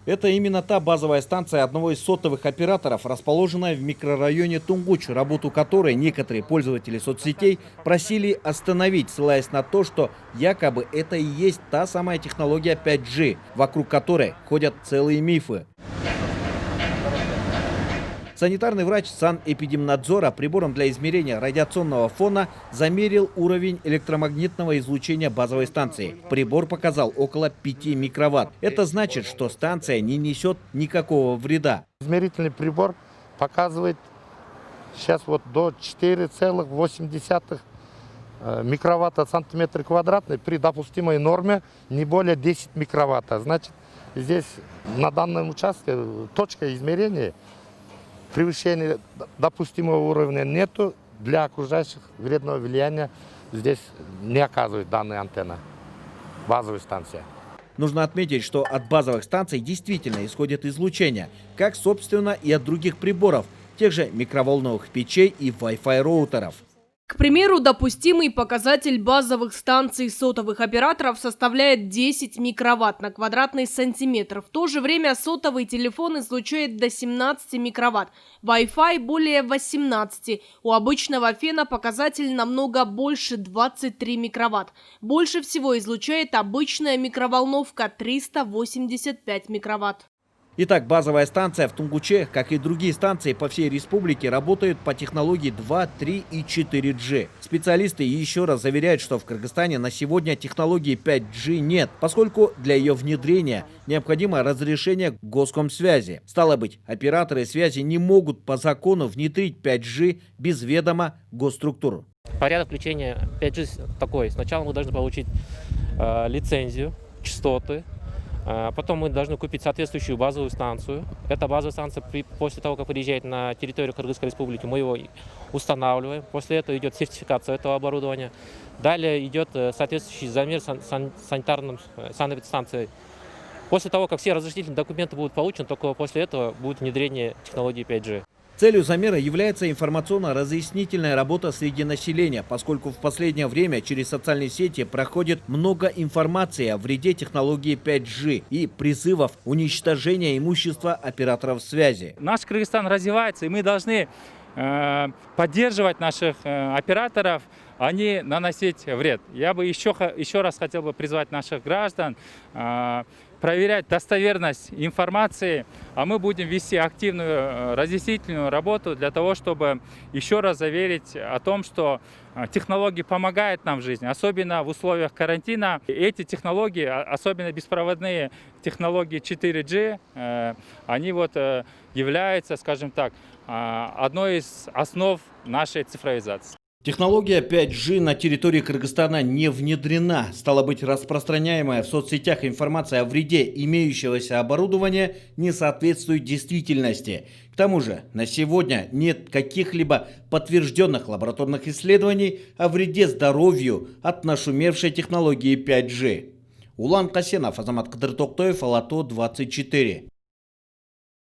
Это именно та базовая станция одного из сотовых операторов, расположенная в микрорайоне Тунгуч, работу которой некоторые пользователи соцсетей просили остановить, ссылаясь на то, что якобы это и есть та самая технология 5G, вокруг которой ходят целые мифы. Санитарный врач санэпидемнадзора прибором для измерения радиационного фона замерил уровень электромагнитного излучения базовой станции. Прибор показал около 5 микроватт. Это значит, что станция не несет никакого вреда. Измерительный прибор показывает сейчас вот до 4,8 микроватта сантиметр квадратный при допустимой норме не более 10 микроватта. Значит, здесь на данном участке точка измерения превышения допустимого уровня нету, для окружающих вредного влияния здесь не оказывает данная антенна, базовая станция. Нужно отметить, что от базовых станций действительно исходит излучение, как, собственно, и от других приборов, тех же микроволновых печей и Wi-Fi роутеров. К примеру, допустимый показатель базовых станций сотовых операторов составляет 10 микроватт на квадратный сантиметр. В то же время сотовый телефон излучает до 17 микроватт, Wi-Fi более 18. У обычного фена показатель намного больше – 23 микроватт. Больше всего излучает обычная микроволновка – 385 микроватт. Итак, базовая станция в Тунгуче, как и другие станции по всей республике, работают по технологии 2, 3 и 4G. Специалисты еще раз заверяют, что в Кыргызстане на сегодня технологии 5G нет, поскольку для ее внедрения необходимо разрешение Госкомсвязи. Стало быть, операторы связи не могут по закону внедрить 5G без ведома госструктур. Порядок включения 5G такой. Сначала мы должны получить лицензию, частоты. Потом мы должны купить соответствующую базовую станцию. Эта базовая станция, после того, как приезжает на территорию Кыргызской республики, мы его устанавливаем. После этого идет сертификация этого оборудования. Далее идет соответствующий замер санэпидстанцией. После того, как все разрешительные документы будут получены, только после этого будет внедрение технологии 5G. Целью замера является информационно-разъяснительная работа среди населения, поскольку в последнее время через социальные сети проходит много информации о вреде технологии 5G и призывов уничтожения имущества операторов связи. Наш Кыргызстан развивается, и мы должны поддерживать наших операторов, а не наносить вред. Я бы еще раз хотел бы призвать наших граждан проверять достоверность информации, а мы будем вести активную разъяснительную работу для того, чтобы еще раз заверить о том, что технологии помогают нам в жизни, особенно в условиях карантина. Эти технологии, особенно беспроводные технологии 4G, они являются, скажем так, одной из основ нашей цифровизации. Технология 5G на территории Кыргызстана не внедрена. Стало быть, распространяемая в соцсетях информация о вреде имеющегося оборудования не соответствует действительности. К тому же, на сегодня нет каких-либо подтвержденных лабораторных исследований о вреде здоровью от нашумевшей технологии 5G. Улан Касенов, Азамат Кадыртоктоев, Алато 24.